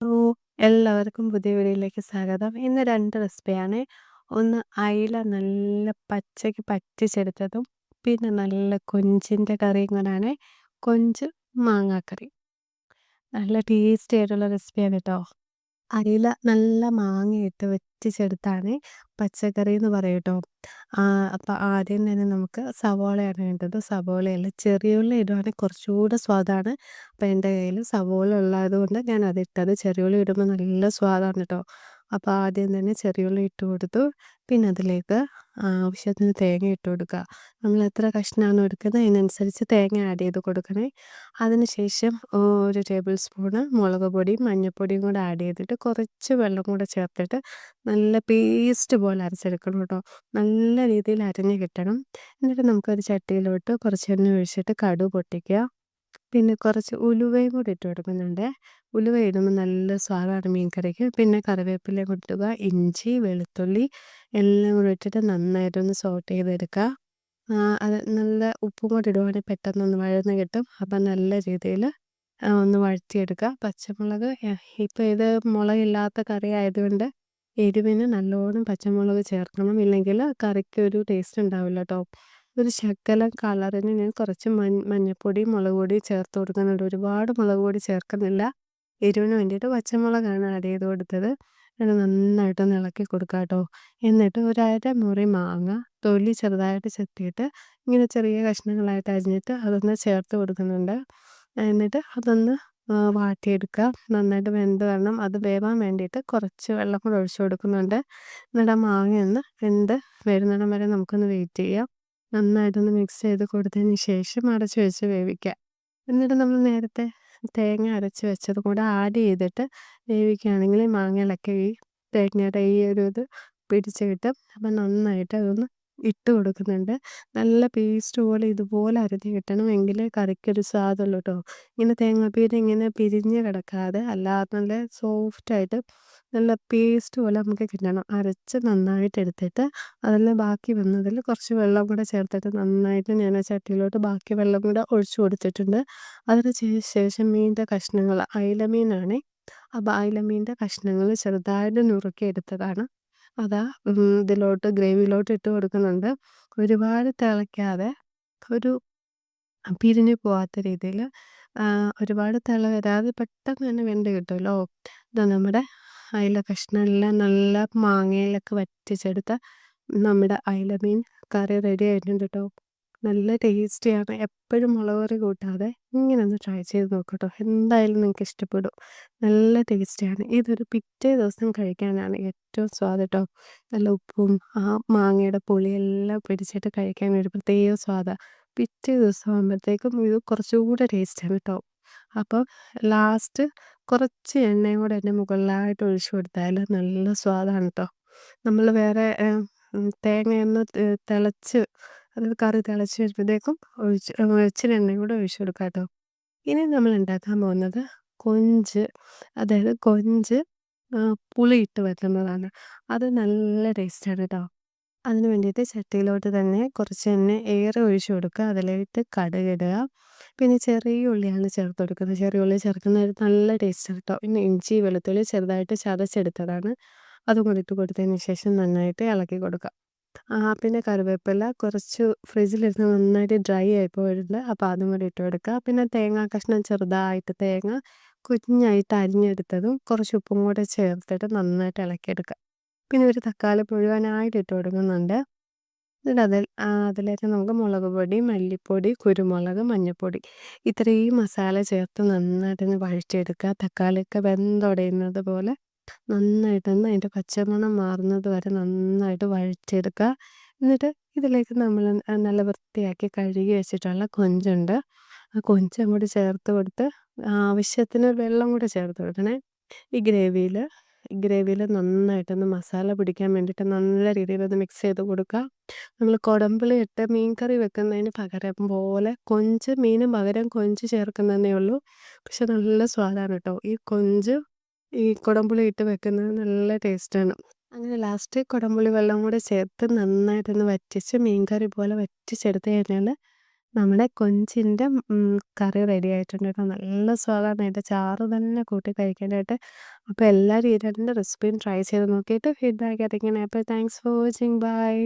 Hello, എല്ലാവർക്കും പുതിയ വീഡിയോയിലേക്ക് സ്വാഗതം. ഇന്ന് 2 റെസിപ്പിയാണ്. ഒന്ന് അയില നല്ല പച്ചയ്ക്ക് പറ്റിച്ചെടുത്തതും, പിന്നെ നല്ല കൊഞ്ചിൻ്റെ കറിയും കൂടാണ്. കൊഞ്ച് മാങ്ങാക്കറി. നല്ല ടേസ്റ്റി ആയിട്ടുള്ള റെസിപ്പിയാണ് കേട്ടോ. അയില നല്ല മാങ്ങയിട്ട് വറ്റിച്ചെടുത്താണ് പച്ചക്കറി എന്ന് പറയും ട്ടോ. അപ്പോൾ ആദ്യം തന്നെ നമുക്ക് സവോളയാണ് വേണ്ടത്. സവോളയല്ല, ചെറിയ ഉള്ളി ഇടുവാണെങ്കിൽ കുറച്ചുകൂടെ സ്വാദാണ്. അപ്പോൾ എൻ്റെ കയ്യിൽ സവോള ഉള്ളതുകൊണ്ട് ഞാൻ അതിട്ടത്. ചെറിയ ഉള്ളി ഇടുമ്പോൾ നല്ല സ്വാദാണ് കേട്ടോ. അപ്പോൾ ആദ്യം തന്നെ ചെറിയ ഉള്ളി ഇട്ട് കൊടുത്തു. പിന്നെ അതിലേക്ക് ആവശ്യത്തിന് തേങ്ങ ഇട്ട് കൊടുക്കുക. നമ്മൾ എത്ര കഷ്ണമാണോ എടുക്കുന്നത് അതിനനുസരിച്ച് തേങ്ങ ആഡ് ചെയ്ത് കൊടുക്കണേ. അതിനുശേഷം 1 ടേബിൾ സ്പൂണ് മുളക് പൊടിയും മഞ്ഞൾപ്പൊടിയും കൂടെ ആഡ് ചെയ്തിട്ട് കുറച്ച് വെള്ളം കൂടെ ചേർത്തിട്ട് നല്ല പേസ്റ്റ് പോലെ അരച്ചെടുക്കണം കേട്ടോ. നല്ല രീതിയിൽ അരഞ്ഞ് കിട്ടണം. എന്നിട്ട് നമുക്കൊരു ചട്ടിയിലോട്ട് കുറച്ച് എണ്ണ ഒഴിച്ചിട്ട് കടുക് പൊട്ടിക്കുക. പിന്നെ കുറച്ച് ഉലുവയും കൂടി ഇട്ട് കൊടുക്കുന്നുണ്ട്. ഉലുവ ഇടുമ്പോൾ നല്ല സ്വാദാണ് മീൻ കറിക്ക്. പിന്നെ കറിവേപ്പിലയും കൂടി ഇടുക. ഇഞ്ചി, വെളുത്തുള്ളി എല്ലാം കൂടി ഇട്ടിട്ട് നന്നായിട്ടൊന്ന് സോട്ട് ചെയ്തെടുക്കുക. അത് നല്ല ഉപ്പും കൂടി ഇടുവാണെങ്കിൽ പെട്ടെന്നൊന്ന് വഴന്ന് കിട്ടും. അപ്പം നല്ല രീതിയിൽ ഒന്ന് വഴറ്റിയെടുക്കുക. പച്ചമുളക് ഇപ്പോൾ ഇത് മുളകില്ലാത്ത കറി ആയതുകൊണ്ട് എരിവിന് നല്ലോണം പച്ചമുളക് ചേർക്കണം. ഇല്ലെങ്കിൽ കറിക്കൊരു ടേസ്റ്റ് ഉണ്ടാവില്ല കേട്ടോ. ഒരു ശകലം കളറിന് ഞാൻ കുറച്ച് മഞ്ഞൾപ്പൊടിയും മുളക് പൊടിയും ചേർത്ത് കൊടുക്കുന്നുണ്ട്. ഒരുപാട് മുളക് പൊടി ചേർക്കുന്നില്ല. എരിവിന് വേണ്ടിയിട്ട് പച്ചമുളകാണ് ആഡ് ചെയ്ത് കൊടുത്തത്. അത് നന്നായിട്ടൊന്ന് ഇളക്കി കൊടുക്കുക കേട്ടോ. എന്നിട്ട് ഒരു അരമുറി മാങ്ങ തൊലി ചെറുതായിട്ട് ചെത്തിയിട്ട് ഇങ്ങനെ ചെറിയ കഷ്ണങ്ങളായിട്ട് അരിഞ്ഞിട്ട് അതൊന്ന് ചേർത്ത് കൊടുക്കുന്നുണ്ട്. എന്നിട്ട് അതൊന്ന് വാട്ടിയെടുക്കുക. നന്നായിട്ട് വെന്ത് വരണം. അത് വേവാൻ വേണ്ടിയിട്ട് കുറച്ച് വെള്ളം കൂടെ ഒഴിച്ച് കൊടുക്കുന്നുണ്ട്. എന്നിട്ട് ആ മാങ്ങയൊന്ന് വെന്ത് വരുന്നിടം വരെ നമുക്കൊന്ന് വെയിറ്റ് ചെയ്യാം. നന്നായിട്ടൊന്ന് മിക്സ് ചെയ്ത് കൊടുത്തതിന് ശേഷം അടച്ച് വെച്ച് വേവിക്കുക. എന്നിട്ട് നമ്മൾ നേരത്തെ തേങ്ങ അരച്ച് വെച്ചത് കൂടെ ആഡ് ചെയ്തിട്ട് വേവിക്കുകയാണെങ്കിൽ മാങ്ങയിലൊക്കെ ഈ തേങ്ങയുടെ ഈ ഒരു ഇത് പിടിച്ച് കിട്ടും. അപ്പം നന്നായിട്ട് അതൊന്ന് ഇട്ട് കൊടുക്കുന്നുണ്ട്. നല്ല പേസ്റ്റ് പോലെ ഇതുപോലെ അരഞ്ഞ് കിട്ടണം. എങ്കിലേ കറിക്കൊരു സ്വാദുള്ളൂ കേട്ടോ. ഇങ്ങനെ തേങ്ങാപ്പീര ഇങ്ങനെ പിരിഞ്ഞ് കിടക്കാതെ അല്ലാതെ നല്ല സോഫ്റ്റായിട്ട് നല്ല പേസ്റ്റ് പോലെ നമുക്ക് കിട്ടണം. അരച്ച് നന്നായിട്ട് എടുത്തിട്ട് അതിൽ ബാക്കി വന്നതിൽ കുറച്ച് വെള്ളം കൂടെ ചേർത്തിട്ട് നന്നായിട്ട് ഞാൻ ആ ചട്ടിയിലോട്ട് ബാക്കി വെള്ളം കൂടെ ഒഴിച്ച് കൊടുത്തിട്ടുണ്ട്. അതിന് ശേഷം മീനിൻ്റെ കഷ്ണങ്ങൾ, അയില മീനാണേ. അപ്പോൾ അയില മീനിൻ്റെ കഷ്ണങ്ങൾ ചെറുതായിട്ട് നുറുക്കിയെടുത്തതാണ്. അതാ ഇതിലോട്ട് ഗ്രേവിയിലോട്ട് ഇട്ട് കൊടുക്കുന്നുണ്ട്. ഒരുപാട് തിളയ്ക്കാതെ ഒരു പിരിഞ്ഞു പോവാത്ത രീതിയിൽ ഒരുപാട് തിള വരാതെ പെട്ടെന്ന് തന്നെ വെന്ത് കിട്ടുമല്ലോ. ഇതാ നമ്മുടെ അയില കഷ്ണം എല്ലാം നല്ല മാങ്ങയിലൊക്കെ വറ്റിച്ചെടുത്ത നമ്മുടെ അയില മീൻ കറി റെഡി ആയിട്ടുണ്ട് കേട്ടോ. നല്ല ടേസ്റ്റിയാണ്. എപ്പോഴും മുളക് കറി കൂട്ടാതെ ഇങ്ങനെ ഒന്ന് ട്രൈ ചെയ്ത് നോക്കൂ കേട്ടോ. എന്തായാലും നിങ്ങൾക്ക് ഇഷ്ടപ്പെടും. നല്ല ടേസ്റ്റിയാണ്. ഇതൊരു പിറ്റേ ദിവസം കഴിക്കാനാണ് ഏറ്റവും സ്വാദ് കേട്ടോ. നല്ല ഉപ്പും ആ മാങ്ങയുടെ പുളിയെല്ലാം പിടിച്ചിട്ട് കഴിക്കാൻ ഒരു പ്രത്യേക സ്വാദാണ്. പിറ്റേ ദിവസം ആകുമ്പോഴത്തേക്കും ഇത് കുറച്ചുകൂടെ ടേസ്റ്റാണ് കേട്ടോ. അപ്പോൾ ലാസ്റ്റ് കുറച്ച് എണ്ണയും കൂടെ അതിൻ്റെ മുകളിലായിട്ട് ഒഴിച്ച് കൊടുത്താൽ നല്ല സ്വാദാണ് കേട്ടോ. നമ്മൾ വേറെ തേങ്ങയൊന്ന് തിളച്ച് അത് കറി തിളച്ച് വരുമ്പോഴത്തേക്കും ഇച്ചിരി എണ്ണയും കൂടെ ഒഴിച്ച് കൊടുക്കുക കേട്ടോ. ഇനി നമ്മൾ ഉണ്ടാക്കാൻ പോകുന്നത് കൊഞ്ച്, അതായത് കൊഞ്ച് പുളിയിട്ട് വെക്കുന്നതാണ്. അത് നല്ല ടേസ്റ്റാണ് കേട്ടോ. അതിന് വേണ്ടിയിട്ട് ചട്ടിയിലോട്ട് തന്നെ കുറച്ച് എണ്ണ ഏറെ ഒഴിച്ച് കൊടുക്കുക. അതിലേക്ക് കടുകിടുക. പിന്നെ ചെറിയ ഉള്ളിയാണ് ചേർത്ത് കൊടുക്കുന്നത്. ചെറിയ ഉള്ളി ചേർക്കുന്നത് നല്ല ടേസ്റ്റാണ് കേട്ടോ. പിന്നെ ഇഞ്ചി വെളുത്തുള്ളി ചെറുതായിട്ട് ചതച്ചെടുത്തതാണ്. അതും കൂടി ഇട്ട് കൊടുത്തതിന് ശേഷം നന്നായിട്ട് ഇളക്കി കൊടുക്കുക. പിന്നെ കറിവേപ്പില കുറച്ച് ഫ്രിഡ്ജിലിരുന്ന് നന്നായിട്ട് ഡ്രൈ ആയി പോയിട്ടുണ്ട്. അപ്പോൾ അതും കൂടി ഇട്ട് കൊടുക്കുക. പിന്നെ തേങ്ങാ കഷ്ണം ചെറുതായിട്ട് തേങ്ങ കുഞ്ഞായിട്ട് അരിഞ്ഞെടുത്തതും കുറച്ച് ഉപ്പും കൂടെ ചേർത്തിട്ട് നന്നായിട്ട് ഇളക്കിയെടുക്കുക. പിന്നെ ഒരു തക്കാളി മുഴുവനായിട്ട് ഇട്ട് കൊടുക്കുന്നുണ്ട്. എന്നിട്ട് അതിലേക്ക് നമുക്ക് മുളക് പൊടി, മല്ലിപ്പൊടി, കുരുമുളക്, മഞ്ഞൾപ്പൊടി ഇത്രയും മസാല ചേർത്ത് നന്നായിട്ടൊന്ന് വഴറ്റിയെടുക്കുക. തക്കാളിയൊക്കെ വെന്തുടയുന്നത് പോലെ നന്നായിട്ടൊന്ന് അതിൻ്റെ പച്ചമണം മാറുന്നത് വരെ നന്നായിട്ട് വഴറ്റിയെടുക്കുക. എന്നിട്ട് ഇതിലേക്ക് നമ്മൾ നല്ല വൃത്തിയാക്കി കഴുകി വെച്ചിട്ടുള്ള കൊഞ്ചുണ്ട്. ആ കൊഞ്ച് അങ്ങോട്ട് ചേർത്ത് കൊടുത്ത് ആവശ്യത്തിന് വെള്ളം കൂടെ ചേർത്ത് കൊടുക്കണേ. ഈ ഗ്രേവിയിൽ നന്നായിട്ടൊന്ന് മസാല പിടിക്കാൻ വേണ്ടിയിട്ട് നല്ല രീതിയിലത് മിക്സ് ചെയ്ത് കൊടുക്കുക. നമ്മൾ കുടംപുളി ഇട്ട് മീൻ കറി വെക്കുന്നതിന് പകരം പോലെ മീനും പകരം കൊഞ്ച് ചേർക്കുന്നതേ ഉള്ളൂ. പക്ഷെ നല്ല സ്വാദാണ് കേട്ടോ. ഈ കുടംപുളി ഇട്ട് വെക്കുന്നത് നല്ല ടേസ്റ്റാണ്. അങ്ങനെ ലാസ്റ്റ് കുടംപുളി വെള്ളം കൂടെ ചേർത്ത് നന്നായിട്ടൊന്ന് വറ്റിച്ച് മീൻ കറി പോലെ വറ്റിച്ചെടുത്ത് കഴിഞ്ഞാൽ നമ്മുടെ കൊഞ്ചിൻ്റെ കറി റെഡി ആയിട്ടുണ്ട് കേട്ടോ. നല്ല സ്വാദാണ് അതിൻ്റെ ചാറ് തന്നെ കൂട്ടി കഴിക്കാനായിട്ട്. അപ്പോൾ എല്ലാവരും ഈ 2 റെസിപ്പിയും ട്രൈ ചെയ്ത് നോക്കിയിട്ട് ഫീഡ്ബാക്ക് അറിയിക്കണേ. അപ്പോൾ താങ്ക്സ് ഫോർ വാച്ചിങ്. ബൈ.